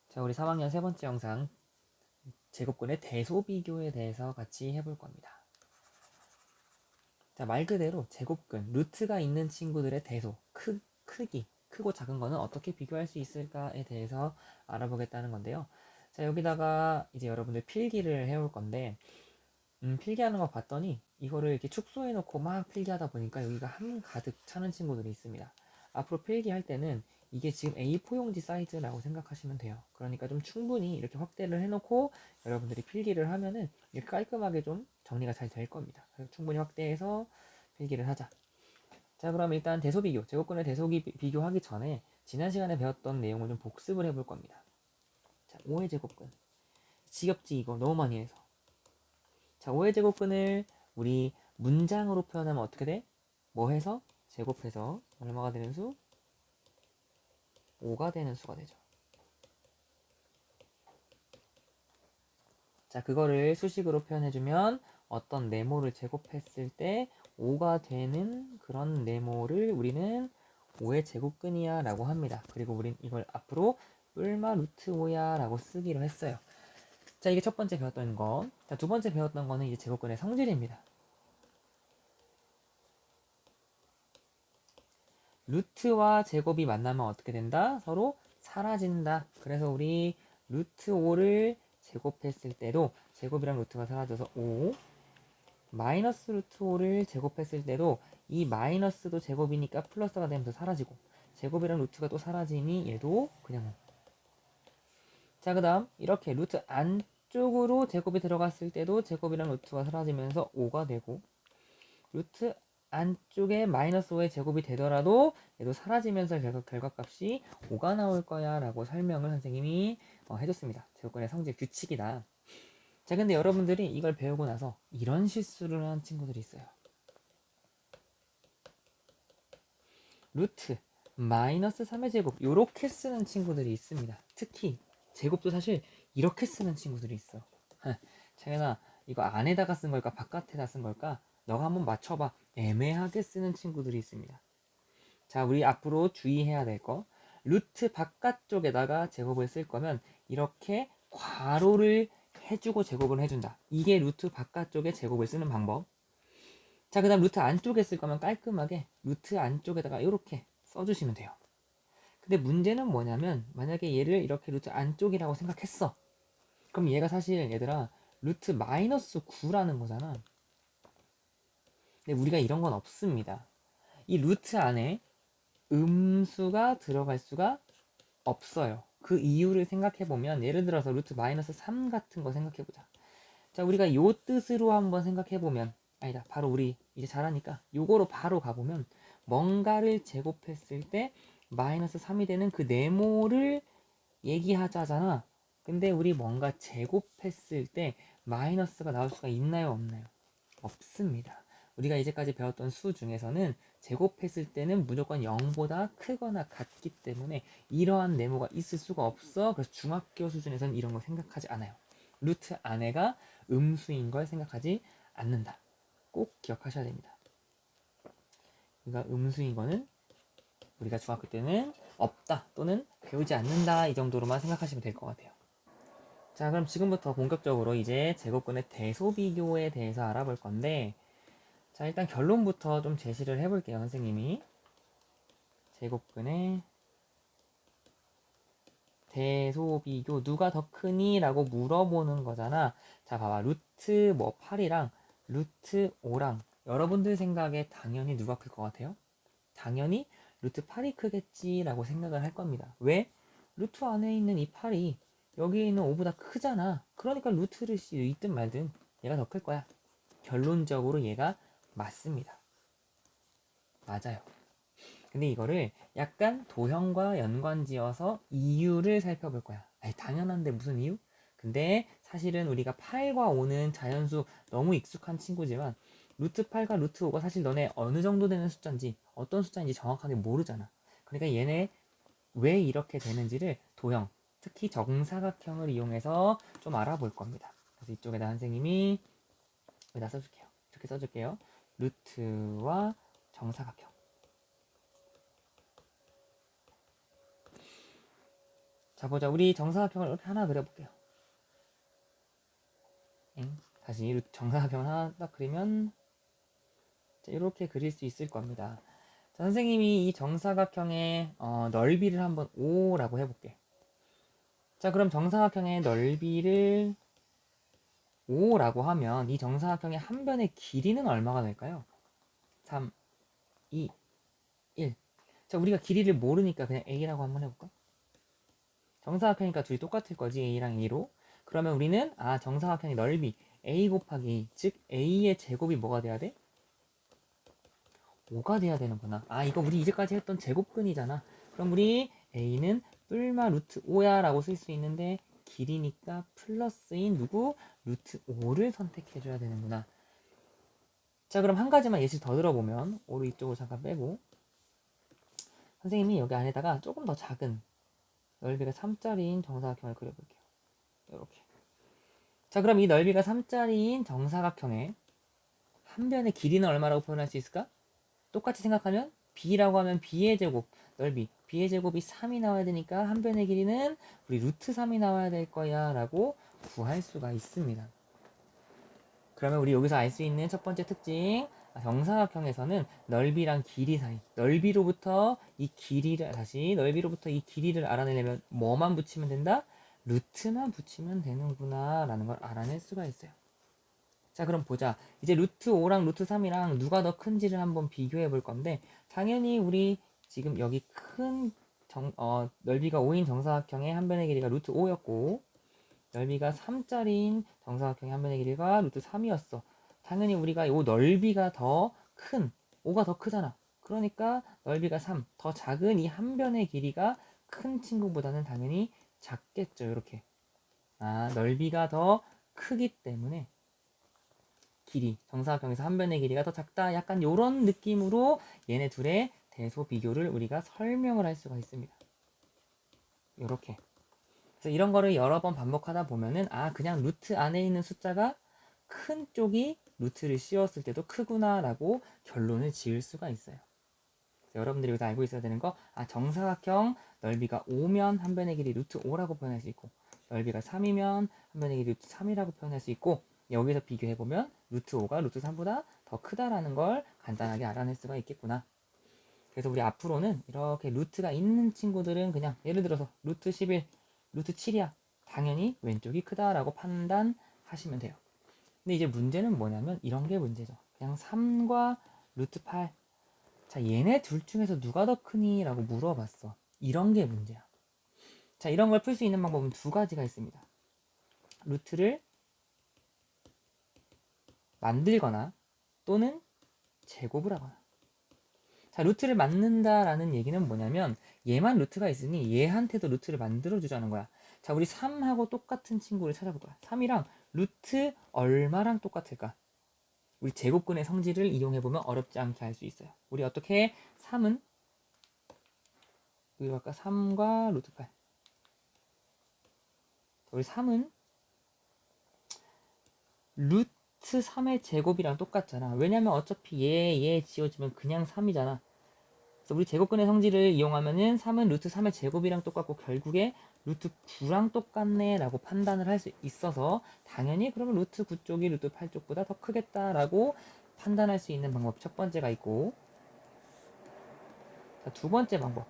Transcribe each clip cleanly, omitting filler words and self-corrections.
자, 우리 3학년 세 번째 영상 제곱근의 대소비교에 대해서 같이 해볼 겁니다. 자, 말 그대로 제곱근, 루트가 있는 친구들의 대소, 크기, 크고 작은 거는 어떻게 비교할 수 있을까에 대해서 알아보겠다는 건데요. 자, 여기다가 이제 여러분들 필기를 해올 건데, 필기하는 거 봤더니 이거를 이렇게 축소해 놓고 막 필기하다 보니까 여기가 한 가득 차는 친구들이 있습니다. 앞으로 필기할 때는 이게 지금 A4 용지 사이즈라고 생각하시면 돼요. 그러니까 좀 충분히 이렇게 확대를 해놓고 여러분들이 필기를 하면은 이렇게 깔끔하게 좀 정리가 잘 될 겁니다. 그래서 충분히 확대해서 필기를 하자. 자, 그럼 일단 대소비교, 제곱근의 대소비교하기 전에 지난 시간에 배웠던 내용을 좀 복습을 해볼 겁니다. 자, 5의 제곱근. 지겹지 이거 너무 많이 해서. 자, 5의 제곱근을 우리 문장으로 표현하면 어떻게 돼? 뭐 해서? 제곱해서 얼마가 되는 수? 5가 되는 수가 되죠. 자, 그거를 수식으로 표현해주면 어떤 네모를 제곱했을 때 5가 되는 그런 네모를 우리는 5의 제곱근이야 라고 합니다. 그리고 우린 이걸 앞으로 뿔마 루트 5야 라고 쓰기로 했어요. 자, 이게 첫 번째 배웠던 거. 자, 두 번째 배웠던 거는 이제 제곱근의 성질입니다. 루트와 제곱이 만나면 어떻게 된다? 서로 사라진다. 그래서 우리 루트 5를 제곱했을 때도 제곱이랑 루트가 사라져서 5, 마이너스 루트 5를 제곱했을 때도 이 마이너스도 제곱이니까 플러스가 되면서 사라지고 제곱이랑 루트가 또 사라지니 얘도 그냥 5. 자, 그 다음 이렇게 루트 안쪽으로 제곱이 들어갔을 때도 제곱이랑 루트가 사라지면서 5가 되고 루트 안쪽에 마이너스 5의 제곱이 되더라도 얘도 사라지면서 결과값이 5가 나올 거야 라고 설명을 선생님이 해줬습니다. 제곱근의 성질 규칙이다. 자, 근데 여러분들이 이걸 배우고 나서 이런 실수를 하는 친구들이 있어요. 루트 마이너스 3의 제곱 이렇게 쓰는 친구들이 있습니다. 특히 제곱도 사실 이렇게 쓰는 친구들이 있어. 창현아, 이거 안에다가 쓴 걸까 바깥에다 쓴 걸까? 너가 한번 맞춰봐. 애매하게 쓰는 친구들이 있습니다. 자, 우리 앞으로 주의해야 될 거. 루트 바깥쪽에다가 제곱을 쓸 거면 이렇게 괄호를 해주고 제곱을 해준다. 이게 루트 바깥쪽에 제곱을 쓰는 방법. 자, 그 다음 루트 안쪽에 쓸 거면 깔끔하게 루트 안쪽에다가 이렇게 써주시면 돼요. 근데 문제는 뭐냐면 만약에 얘를 이렇게 루트 안쪽이라고 생각했어. 그럼 얘가 사실 얘들아 루트 마이너스 9라는 거잖아. 근데 우리가 이런 건 없습니다. 이 루트 안에 음수가 들어갈 수가 없어요. 그 이유를 생각해보면 예를 들어서 루트 마이너스 3 같은 거 생각해보자. 자, 우리가 요 뜻으로 한번 생각해보면 아니다. 바로 우리 이제 잘하니까 요거로 바로 가보면 뭔가를 제곱했을 때 마이너스 3이 되는 그 네모를 얘기하자잖아. 근데 우리 뭔가 제곱했을 때 마이너스가 나올 수가 있나요? 없나요? 없습니다. 우리가 이제까지 배웠던 수 중에서는 제곱했을 때는 무조건 0보다 크거나 같기 때문에 이러한 네모가 있을 수가 없어. 그래서 중학교 수준에서는 이런 걸 생각하지 않아요. 루트 안에가 음수인 걸 생각하지 않는다. 꼭 기억하셔야 됩니다. 그러니까 음수인 거는 우리가 중학교 때는 없다 또는 배우지 않는다 이 정도로만 생각하시면 될 것 같아요. 자, 그럼 지금부터 본격적으로 이제 제곱근의 대소비교에 대해서 알아볼 건데, 자, 일단 결론부터 좀 제시를 해볼게요, 선생님이. 제곱근의 대소비교 누가 더 크니? 라고 물어보는 거잖아. 자, 봐봐. 루트 뭐 8이랑 루트 5랑 여러분들 생각에 당연히 누가 클 것 같아요? 당연히 루트 8이 크겠지 라고 생각을 할 겁니다. 왜? 루트 안에 있는 이 8이 여기에 있는 5보다 크잖아. 그러니까 루트를 있든 말든 얘가 더 클 거야. 결론적으로 얘가 맞습니다. 맞아요. 근데 이거를 약간 도형과 연관지어서 이유를 살펴볼 거야. 아니, 당연한데 무슨 이유? 근데 사실은 우리가 8과 5는 자연수 너무 익숙한 친구지만 루트 8과 루트 5가 사실 너네 어느 정도 되는 숫자인지 어떤 숫자인지 정확하게 모르잖아. 그러니까 얘네 왜 이렇게 되는지를 도형, 특히 정사각형을 이용해서 좀 알아볼 겁니다. 그래서 이쪽에다 선생님이 여기다 써줄게요. 이렇게 써줄게요. 루트와 정사각형. 자, 보자. 우리 정사각형을 이렇게 하나 그려볼게요. 다시 정사각형을 하나 딱 그리면 자, 이렇게 그릴 수 있을 겁니다. 자, 선생님이 이 정사각형의 넓이를 한번 5라고 해볼게. 자, 그럼 정사각형의 넓이를 5라고 하면 이 정사각형의 한 변의 길이는 얼마가 될까요? 3, 2, 1. 자, 우리가 길이를 모르니까 그냥 A라고 한번 해볼까? 정사각형이니까 둘이 똑같을 거지, A랑 A로. 그러면 우리는 정사각형의 넓이 A 곱하기 A, 즉 A의 제곱이 뭐가 돼야 돼? 5가 돼야 되는구나. 이거 우리 이제까지 했던 제곱근이잖아. 그럼 우리 A는 뿔마 루트 5야 라고 쓸 수 있는데 길이니까 플러스인 누구? 루트 5를 선택해줘야 되는구나. 자, 그럼 한 가지만 예시 더 들어보면 5를 이쪽으로 잠깐 빼고 선생님이 여기 안에다가 조금 더 작은 넓이가 3짜리인 정사각형을 그려볼게요. 이렇게. 자, 그럼 이 넓이가 3짜리인 정사각형의 한 변의 길이는 얼마라고 표현할 수 있을까? 똑같이 생각하면 b라고 하면 b의 제곱 넓이 b의 제곱이 3이 나와야 되니까 한 변의 길이는 우리 루트 3이 나와야 될 거야 라고 구할 수가 있습니다. 그러면 우리 여기서 알 수 있는 첫 번째 특징, 정사각형에서는 넓이랑 길이 사이, 넓이로부터 이 길이를 알아내려면 뭐만 붙이면 된다? 루트만 붙이면 되는구나 라는 걸 알아낼 수가 있어요. 자, 그럼 보자. 이제 루트 5랑 루트 3이랑 누가 더 큰지를 한번 비교해 볼 건데 당연히 우리 지금 여기 큰 넓이가 5인 정사각형의 한 변의 길이가 루트 5였고 넓이가 3짜리인 정사각형의 한 변의 길이가 루트 3이었어. 당연히 우리가 이 넓이가 더 큰 5가 더 크잖아. 그러니까 넓이가 3, 더 작은 이 한 변의 길이가 큰 친구보다는 당연히 작겠죠. 이렇게. 넓이가 더 크기 때문에 정사각형에서 한 변의 길이가 더 작다. 약간 이런 느낌으로 얘네 둘의 대소 비교를 우리가 설명을 할 수가 있습니다. 이렇게. 그래서 이런 거를 여러 번 반복하다 보면은 그냥 루트 안에 있는 숫자가 큰 쪽이 루트를 씌웠을 때도 크구나 라고 결론을 지을 수가 있어요. 여러분들이 여기서 알고 있어야 되는 거 정사각형 넓이가 5면 한 변의 길이 루트 5라고 표현할 수 있고 넓이가 3이면 한 변의 길이 루트 3이라고 표현할 수 있고 여기서 비교해보면 루트 5가 루트 3보다 더 크다라는 걸 간단하게 알아낼 수가 있겠구나. 그래서 우리 앞으로는 이렇게 루트가 있는 친구들은 그냥 예를 들어서 루트 11, 루트 7이야. 당연히 왼쪽이 크다라고 판단하시면 돼요. 근데 이제 문제는 뭐냐면 이런 게 문제죠. 그냥 3과 루트 8. 자, 얘네 둘 중에서 누가 더 크니? 라고 물어봤어. 이런 게 문제야. 자, 이런 걸 풀 수 있는 방법은 두 가지가 있습니다. 루트를 만들거나 또는 제곱을 하거나. 자, 루트를 만든다라는 얘기는 뭐냐면 얘만 루트가 있으니 얘한테도 루트를 만들어주자는 거야. 자, 우리 3하고 똑같은 친구를 찾아볼 거야. 3이랑 루트 얼마랑 똑같을까? 우리 제곱근의 성질을 이용해보면 어렵지 않게 할 수 있어요. 우리 어떻게 해? 3은 여기 아까 3과 루트 8. 우리 3은 루트 3의 제곱이랑 똑같잖아. 왜냐면 어차피 얘 지워지면 그냥 3이잖아. 그래서 우리 제곱근의 성질을 이용하면은 3은 루트 3의 제곱이랑 똑같고 결국에 루트 9랑 똑같네 라고 판단을 할 수 있어서 당연히 그러면 루트 9 쪽이 루트 8 쪽보다 더 크겠다라고 판단할 수 있는 방법 첫 번째가 있고, 자, 두 번째 방법,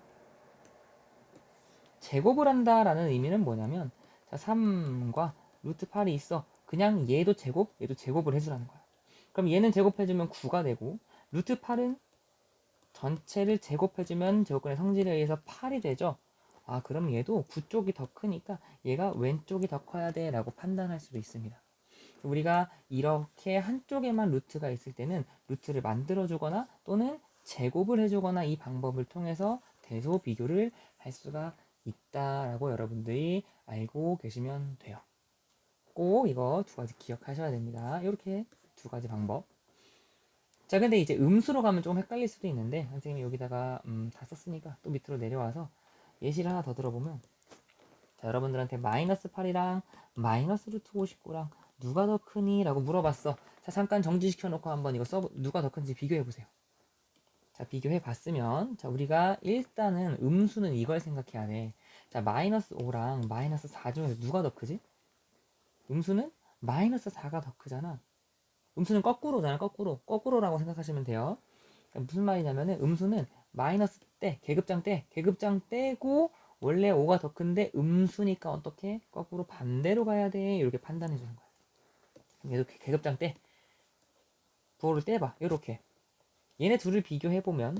제곱을 한다라는 의미는 뭐냐면 자, 3과 루트 8이 있어. 그냥 얘도 제곱을 해주라는 거야. 그럼 얘는 제곱해주면 9가 되고 루트 8은 전체를 제곱해주면 제곱근의 성질에 의해서 8이 되죠. 그럼 얘도 9 쪽이 더 크니까 얘가 왼쪽이 더 커야 돼 라고 판단할 수도 있습니다. 우리가 이렇게 한쪽에만 루트가 있을 때는 루트를 만들어주거나 또는 제곱을 해주거나 이 방법을 통해서 대소 비교를 할 수가 있다라고 여러분들이 알고 계시면 돼요. 꼭 이거 두 가지 기억하셔야 됩니다. 이렇게 두 가지 방법. 자, 근데 이제 음수로 가면 좀 헷갈릴 수도 있는데 선생님이 여기다가 다 썼으니까 또 밑으로 내려와서 예시를 하나 더 들어보면, 자, 여러분들한테 마이너스 8이랑 마이너스 루트 59랑 누가 더 크니? 라고 물어봤어. 자, 잠깐 정지시켜 놓고 한번 이거 누가 더 큰지 비교해 보세요. 자, 비교해 봤으면 자, 우리가 일단은 음수는 이걸 생각해야 돼. 자, 마이너스 5랑 마이너스 4 중에서 누가 더 크지? 음수는 마이너스 4가 더 크잖아. 음수는 거꾸로잖아, 거꾸로. 거꾸로라고 생각하시면 돼요. 무슨 말이냐면은 음수는 마이너스 때, 계급장 떼고 원래 5가 더 큰데 음수니까 어떻게? 거꾸로 반대로 가야 돼. 이렇게 판단해 주는 거야. 얘도 계급장 떼. 부호를 떼봐. 이렇게. 얘네 둘을 비교해보면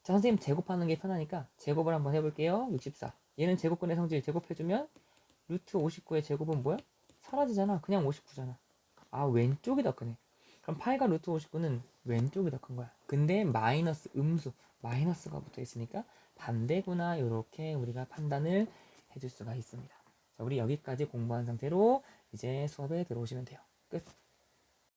자, 선생님 제곱하는 게 편하니까 제곱을 한번 해볼게요. 64. 얘는 제곱근의 성질 제곱해주면 루트 59의 제곱은 뭐야? 사라지잖아. 그냥 59잖아. 아, 왼쪽이 더 크네. 그럼 8과 루트 59는 왼쪽이 더 큰 거야. 근데 마이너스 음수, 마이너스가 붙어 있으니까 반대구나. 이렇게 우리가 판단을 해줄 수가 있습니다. 자, 우리 여기까지 공부한 상태로 이제 수업에 들어오시면 돼요. 끝.